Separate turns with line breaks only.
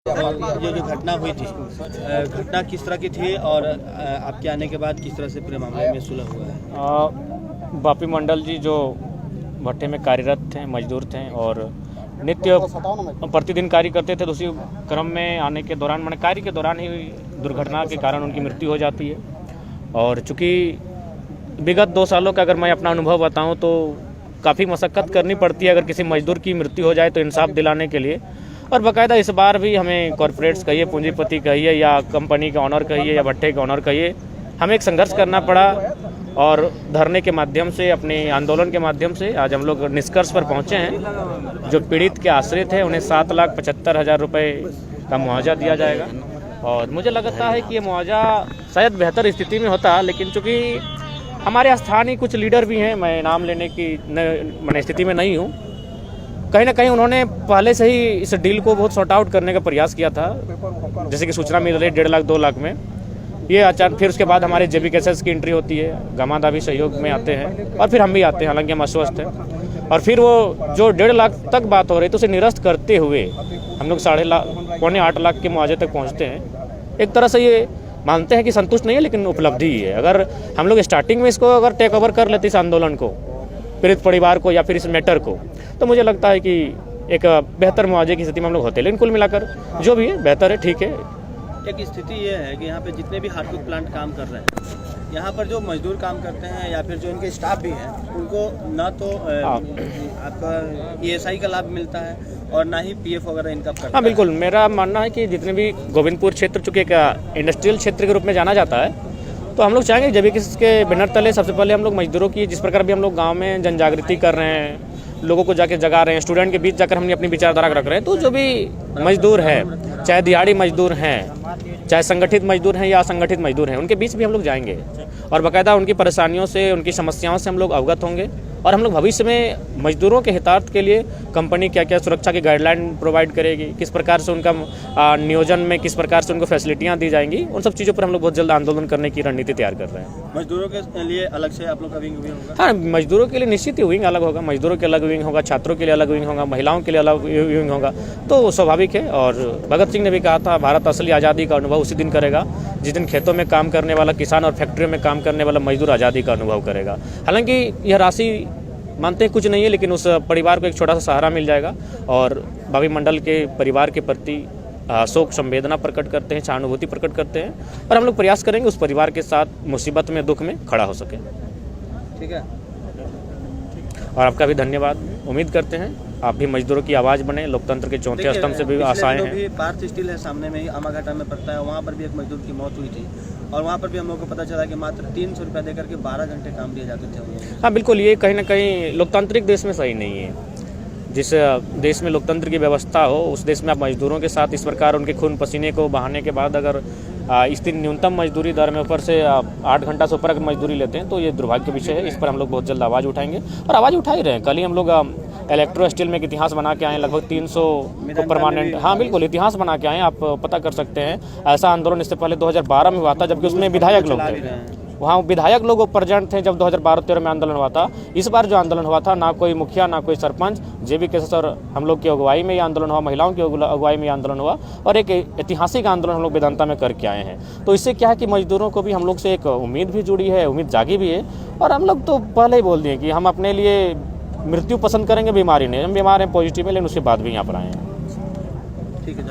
ये जो घटना हुई थी, घटना किस तरह की थी और आपके आने के बाद किस तरह से पूरे मामले में सुलह हुआ है?
बापी मंडल जी जो भट्टे में कार्यरत थे, मजदूर थे और नित्य प्रतिदिन कार्य करते थे, तो उसी क्रम में आने के दौरान मैंने कार्य के दौरान ही दुर्घटना के कारण उनकी मृत्यु हो जाती है। और चूँकि विगत 2 सालों का अगर मैं अपना अनुभव बताऊं तो काफ़ी मशक्क़त करनी पड़ती है अगर किसी मजदूर की मृत्यु हो जाए तो इंसाफ दिलाने के लिए। और बाकायदा इस बार भी हमें कॉरपोरेट्स कहिए, पूंजीपति कहिए या कंपनी के ऑनर कहिए या भट्टे के ऑनर कहिए, हमें एक संघर्ष करना पड़ा और धरने के माध्यम से, अपने आंदोलन के माध्यम से आज हम लोग निष्कर्ष पर पहुंचे हैं। जो पीड़ित के आश्रित हैं उन्हें 7,75,000 रुपये का मुआवजा दिया जाएगा। और मुझे लगता है कि ये मुआवजा शायद बेहतर स्थिति में होता, लेकिन चूँकि हमारे स्थानीय कुछ लीडर भी हैं, मैं नाम लेने की मैंने स्थिति में नहीं हूँ, कहीं ना कहीं उन्होंने पहले से ही इस डील को बहुत सॉर्ट आउट करने का प्रयास किया था। जैसे कि सूचना मिल रही है 1.5 लाख 2 लाख में ये अचानक, फिर उसके बाद हमारे जेबी केसेस की एंट्री होती है, गमादा भी सहयोग में आते हैं और फिर हम भी आते हैं, हालांकि हम आश्वस्त हैं। और फिर वो जो 1.5 लाख तक बात हो रही तो उसे निरस्त करते हुए हम लोग 7.5 लाख के मुआवजे तक पहुँचते हैं। एक तरह से ये मानते हैं कि संतुष्ट नहीं है, लेकिन उपलब्धि ही है। अगर हम लोग स्टार्टिंग में इसको अगर टेक ओवर कर लेते इस आंदोलन को, पीड़ित परिवार को या फिर इस मैटर को, तो मुझे लगता है कि एक बेहतर मुआवजे की स्थिति में हम लोग होते हैं। लेकिन कुल मिलाकर जो भी है बेहतर है, ठीक है।
एक स्थिति ये है कि यहाँ पे जितने भी हार्डवुड प्लांट काम कर रहे हैं, यहाँ पर जो मजदूर काम करते हैं या फिर जो इनके स्टाफ भी हैं, उनको ना तो आपका ESI का लाभ मिलता है और ना ही PF वगैरह इनका करता है।
हाँ बिल्कुल, मेरा मानना है कि जितने भी गोविंदपुर क्षेत्र चूँकि एक इंडस्ट्रियल क्षेत्र के रूप में जाना जाता है, तो हम लोग चाहेंगे जब इसके बैनर तले सबसे पहले हम लोग मजदूरों की, जिस प्रकार भी हम लोग गांव में जन जागृति कर रहे हैं, लोगों को जाके जगा रहे हैं, स्टूडेंट के बीच जाकर हमने अपनी विचारधारा रख रहे हैं, तो जो भी मजदूर हैं, चाहे दिहाड़ी मजदूर हैं, चाहे संगठित मजदूर हैं या असंगठित मजदूर हैं, उनके बीच भी हम लोग जाएंगे और बाकायदा उनकी परेशानियों से, उनकी समस्याओं से हम लोग अवगत होंगे। और हम लोग भविष्य में मजदूरों के हितार्थ के लिए कंपनी क्या क्या सुरक्षा की गाइडलाइन प्रोवाइड करेगी, किस प्रकार से उनका नियोजन में किस प्रकार से उनको फैसिलिटियाँ दी जाएंगी, उन सब चीज़ों पर हम लोग बहुत जल्द आंदोलन करने की रणनीति तैयार कर रहे हैं।
मजदूरों के लिए अलग से आप लोग का विंग होगा?
हाँ, मजदूरों के लिए निश्चित ही विंग अलग होगा, मजदूरों के अलग विंग होगा, छात्रों के लिए अलग विंग होगा, महिलाओं के लिए अलग विंग होगा, तो स्वाभाविक है। और भगत सिंह ने भी कहा था, भारत असली आज़ादी का अनुभव उसी दिन करेगा जिस दिन खेतों में काम करने वाला किसान और फैक्ट्रियों में काम करने वाला मजदूर आज़ादी का अनुभव करेगा। हालांकि यह राशि मानते हैं कुछ नहीं है, लेकिन उस परिवार को एक छोटा सा सहारा मिल जाएगा और बापी मंडल के परिवार के प्रति शोक संवेदना प्रकट करते हैं, सहानुभूति प्रकट करते हैं और हम लोग प्रयास करेंगे उस परिवार के साथ मुसीबत में, दुख में खड़ा हो सके।
ठीक है।
और आपका भी धन्यवाद। उम्मीद करते हैं आप भी मजदूरों की आवाज़ बने, लोकतंत्र के चौथे स्तंभ से भी आशाएं हैं।
पार्थ स्टील है सामने में ही, आमाघाटा में पड़ता है, वहाँ पर भी एक मजदूर की मौत हुई थी और वहाँ पर भी हम लोग को पता चला कि मात्र 300 रुपया देकर के 12 घंटे काम दिए जाते थे।
हाँ बिल्कुल, ये कहीं ना कहीं लोकतांत्रिक देश में सही नहीं है। जिस देश में लोकतंत्र की व्यवस्था हो उस देश में आप मजदूरों के साथ इस प्रकार उनके खून पसीने को बहाने के बाद अगर इस दिन न्यूनतम मजदूरी दर में ऊपर से 8 घंटा से ऊपर अगर मजदूरी लेते हैं तो ये दुर्भाग्य विषय है। इस पर हम लोग बहुत जल्द आवाज़ उठाएंगे और आवाज़ उठा ही रहे हैं। कल ही हम लोग इलेक्ट्रो स्टील में एक इतिहास बना के आए, लगभग 300 को परमानेंट, हाँ बिल्कुल इतिहास बना के आए, आप पता कर सकते हैं। ऐसा आंदोलन इससे पहले 2012 में हुआ था, जबकि उसमें विधायक लोग थे, वहाँ विधायक लोग प्रेजेंट थे जब 2012-13 में आंदोलन हुआ था। इस बार जो आंदोलन हुआ था, ना कोई मुखिया ना कोई सरपंच, जेबी केसेस और हम लोग की अगुवाई में ये आंदोलन हुआ, महिलाओं की अगुवाई में ये आंदोलन हुआ और एक ऐतिहासिक आंदोलन हम लोग वेदांता में करके आए हैं। तो इससे क्या है कि मजदूरों को भी हम लोग से एक उम्मीद भी जुड़ी है, उम्मीद जागी भी है। और हम लोग तो पहले ही बोल दिए कि हम अपने लिए मृत्यु पसंद करेंगे, बीमारी नहीं। हम बीमार हैं, पॉजिटिव है, लेकिन उसके बाद भी यहाँ पर आए हैं।
ठीक है।